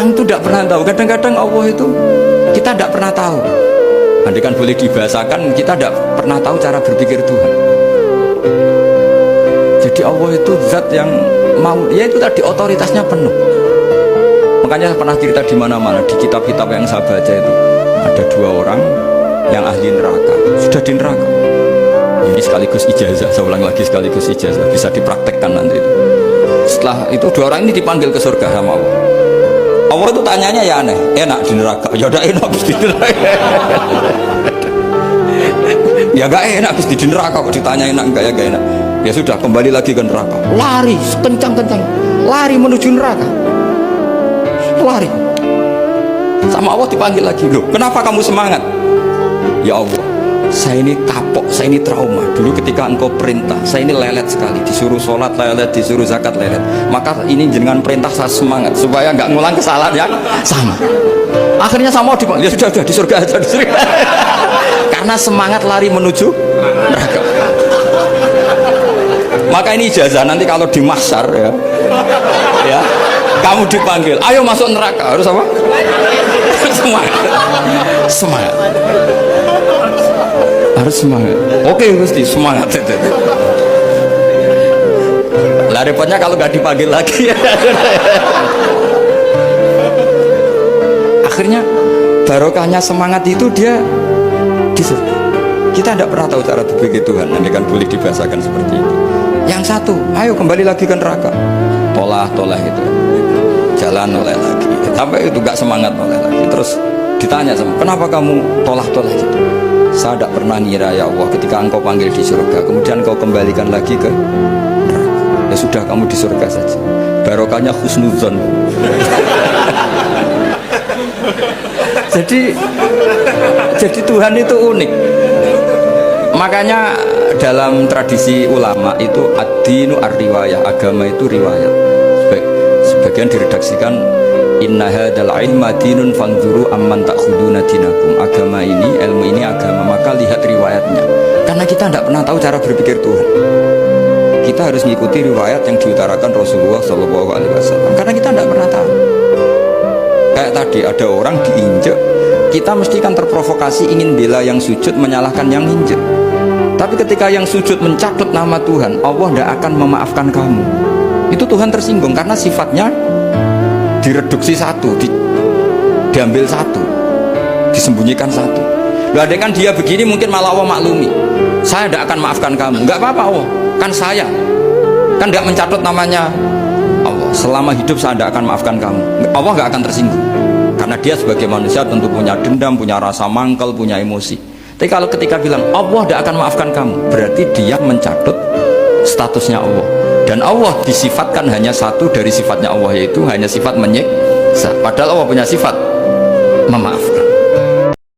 Orang itu tidak pernah tahu. Kadang-kadang Allah itu kita tidak pernah tahu. Andai kan boleh dibahasakan, kita tidak pernah tahu cara berpikir Tuhan. Jadi Allah itu zat yang mau, ya itu tadi otoritasnya penuh. Makanya saya pernah cerita di mana-mana, di kitab-kitab yang saya baca itu ada 2 orang yang ahli neraka, sudah di neraka. Ini sekaligus ijazah, saya ulang lagi sekaligus ijazah, bisa dipraktekkan nanti itu. Setelah itu 2 orang ini dipanggil ke surga sama Allah. Allah itu tanyanya ya aneh, enak di neraka, ya udah enak habis di neraka. Ya gak enak habis di neraka, kok ditanya enak enggak, ya gak enak. Ya sudah, kembali lagi ke neraka, lari sekencang-kencang, lari menuju neraka, lari. Sama Allah dipanggil lagi, loh kenapa kamu semangat? Ya Allah, saya ini kapok, saya ini trauma. Dulu ketika engkau perintah, saya ini lelet sekali, disuruh sholat lelet, disuruh zakat lelet. Maka ini dengan perintah saya semangat supaya nggak ngulang kesalahan yang sama. Akhirnya sama dipanggil, ya sudah di surga aja, di surga. Karena semangat lari menuju neraka. Maka ini ijazah, nanti kalau di mahsyar ya kamu dipanggil, ayo masuk neraka, harus apa? Semangat, semangat, harus semangat. Oke, mesti semangat. Lah repotnya kalau nggak dipanggil lagi. Akhirnya barokahnya semangat itu dia di surga. Kita tidak pernah tahu cara berpikir Tuhan, nanti kan boleh dibahasakan seperti itu. Yang satu, ayo kembali lagi ke neraka, tolah itu, jalan noleh lagi, sampai itu gak semangat noleh lagi. Terus ditanya sama, kenapa kamu tolah gitu? Saya tidak pernah ngira ya Allah, ketika engkau panggil di surga, kemudian engkau kembalikan lagi ke neraka. Ya sudah, kamu di surga saja. Barokahnya husnuzon. Jadi Tuhan itu unik. Makanya dalam tradisi ulama itu ad-dinu ar-riwayah, agama itu riwayat. Sebagian diredaksikan inna hadzal ilma dinun fanzuru amman ta'khuduna dinakum. Agama ini, ilmu ini agama, maka lihat riwayatnya. Karena kita tidak pernah tahu cara berpikir Tuhan. Kita harus mengikuti riwayat yang diutarakan Rasulullah SAW. Karena kita tidak pernah tahu. Kayak tadi ada orang diinjek, kita mesti kan terprovokasi ingin bela yang sujud menyalahkan yang injek. Tapi ketika yang sujud mencatut nama Tuhan, Allah tidak akan memaafkan kamu. Itu Tuhan tersinggung karena sifatnya direduksi satu, diambil satu, disembunyikan satu. Loh, ada kan dia begini mungkin malah Allah maklumi. Saya tidak akan maafkan kamu. Enggak apa-apa Allah, kan saya kan tidak mencatut namanya Allah. Selama hidup saya tidak akan maafkan kamu. Allah nggak akan tersinggung karena dia sebagai manusia tentu punya dendam, punya rasa mangkel, punya emosi. Tapi kalau ketika bilang Allah tidak akan maafkan kamu, berarti dia mencatut statusnya Allah. Dan Allah disifatkan hanya satu dari sifatnya Allah, yaitu hanya sifat menyiksa. Padahal Allah punya sifat memaafkan.